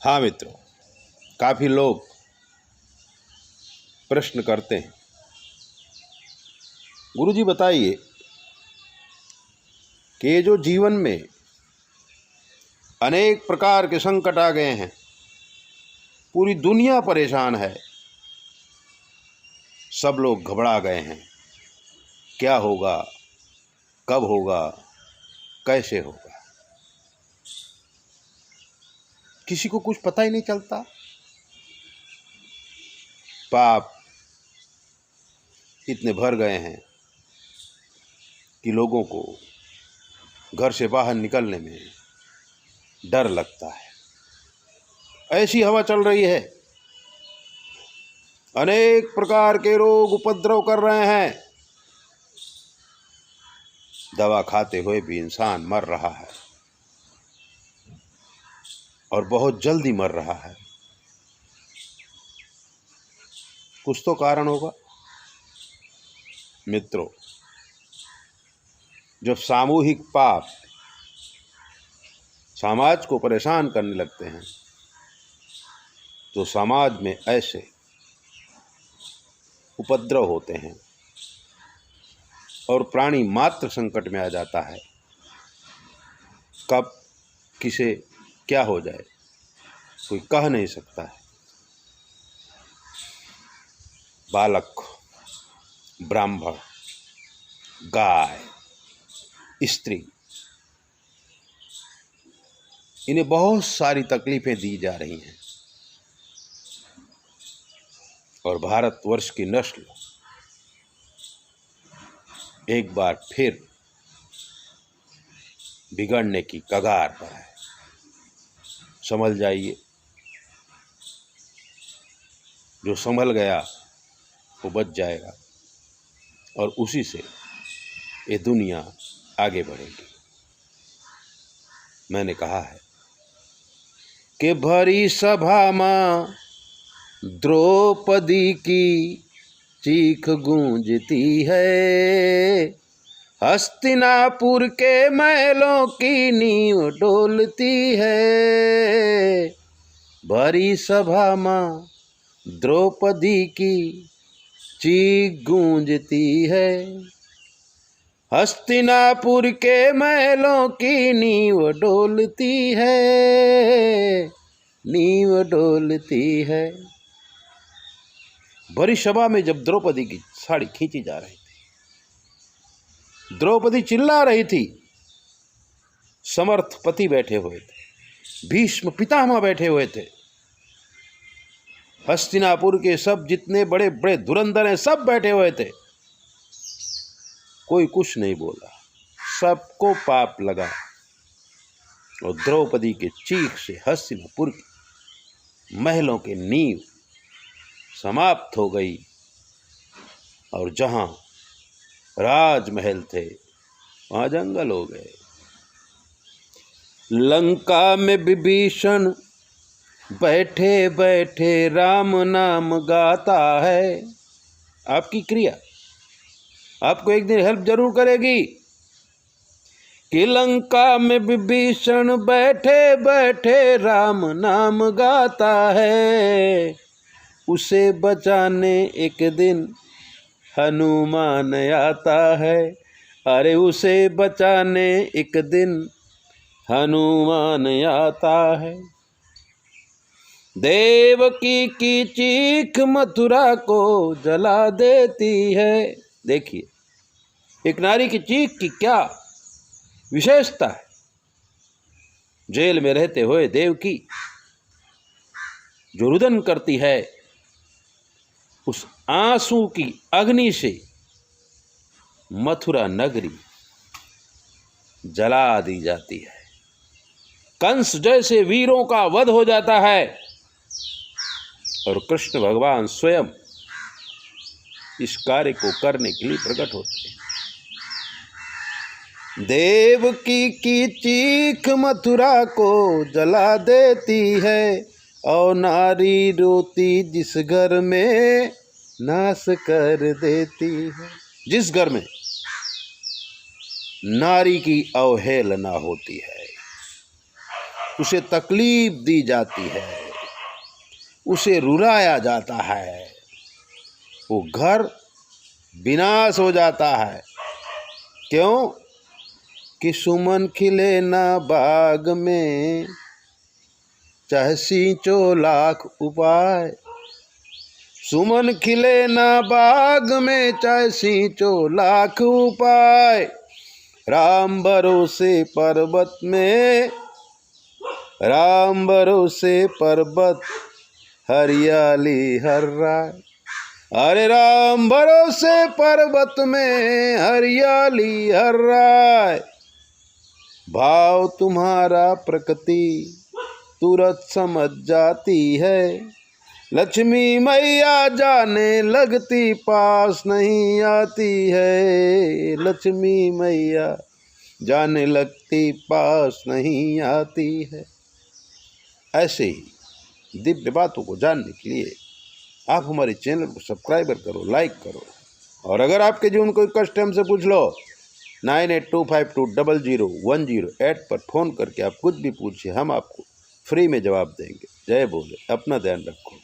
हाँ मित्रों, काफ़ी लोग प्रश्न करते हैं, गुरुजी बताइए कि ये जो जीवन में अनेक प्रकार के संकट आ गए हैं, पूरी दुनिया परेशान है, सब लोग घबरा गए हैं, क्या होगा, कब होगा, कैसे होगा, किसी को कुछ पता ही नहीं चलता। पाप इतने भर गए हैं कि लोगों को घर से बाहर निकलने में डर लगता है। ऐसी हवा चल रही है, अनेक प्रकार के रोग उपद्रव कर रहे हैं, दवा खाते हुए भी इंसान मर रहा है और बहुत जल्दी मर रहा है। कुछ तो कारण होगा मित्रों। जब सामूहिक पाप समाज को परेशान करने लगते हैं तो समाज में ऐसे उपद्रव होते हैं और प्राणी मात्र संकट में आ जाता है। कब किसे क्या हो जाए कोई कह नहीं सकता है। बालक, ब्राह्मण, गाय, स्त्री, इन्हें बहुत सारी तकलीफें दी जा रही हैं और भारतवर्ष की नस्ल एक बार फिर बिगड़ने की कगार पर है। संभल जाइए, जो संभल गया वो बच जाएगा और उसी से ये दुनिया आगे बढ़ेगी। मैंने कहा है कि भरी सभा मां द्रौपदी की चीख गूंजती है, हस्तिनापुर के महलों की नींव डोलती है। भरी सभा मां द्रौपदी की चीख गूंजती है, हस्तिनापुर के महलों की नींव डोलती है, नींव डोलती है। भरी सभा में जब द्रौपदी की साड़ी खींची जा रही थी, द्रौपदी चिल्ला रही थी, समर्थ पति बैठे हुए थे, भीष्म पितामह बैठे हुए थे, हस्तिनापुर के सब जितने बड़े बड़े धुरंधर हैं सब बैठे हुए थे। कोई कुछ नहीं बोला, सबको पाप लगा और द्रौपदी के चीख से हस्तिनापुर के महलों के नींव समाप्त हो गई और जहां राजमहल थे वहां जंगल हो गए। लंका में विभीषण बैठे बैठे राम नाम गाता है। आपकी क्रिया आपको एक दिन हेल्प जरूर करेगी कि लंका में विभीषण बैठे बैठे राम नाम गाता है, उसे बचाने एक दिन हनुमान आता है। अरे उसे बचाने एक दिन हनुमान आता है। देवकी की चीख मथुरा को जला देती है। देखिए, एक नारी की चीख की क्या विशेषता है। जेल में रहते हुए देवकी जो रुदन करती है, उस आंसू की अग्नि से मथुरा नगरी जला दी जाती है। कंस जैसे वीरों का वध हो जाता है और कृष्ण भगवान स्वयं इस कार्य को करने के लिए प्रकट होते हैं। देवकी की चीख मथुरा को जला देती है और नारी रोती जिस घर में नाश कर देती है। जिस घर में नारी की अवहेलना होती है, उसे तकलीफ दी जाती है, उसे रुलाया जाता है, वो घर विनाश हो जाता है। क्यों कि सुमन खिले ना बाग में, चाहे सींचो लाख उपाय। सुमन खिले ना बाग में, चाहे सींचो लाख उपाय। राम भरोसे पर्वत में, राम भरोसे पर्वत हरियाली हर राय। अरे राम भरोसे पर्वत में हरियाली हर राय। भाव तुम्हारा प्रकृति तुरंत समझ जाती है। लक्ष्मी मैया जाने लगती पास नहीं आती है। लक्ष्मी मैया जाने लगती पास नहीं आती है। ऐसे ही दिव्य बातों को जानने के लिए आप हमारे चैनल को सब्सक्राइब करो, लाइक करो। और अगर आपके जीवन कोई कष्ट हमसे पूछ लो, 9825200108 पर फ़ोन करके आप कुछ भी पूछिए, हम आपको फ्री में जवाब देंगे। जय बोले, अपना ध्यान रखो।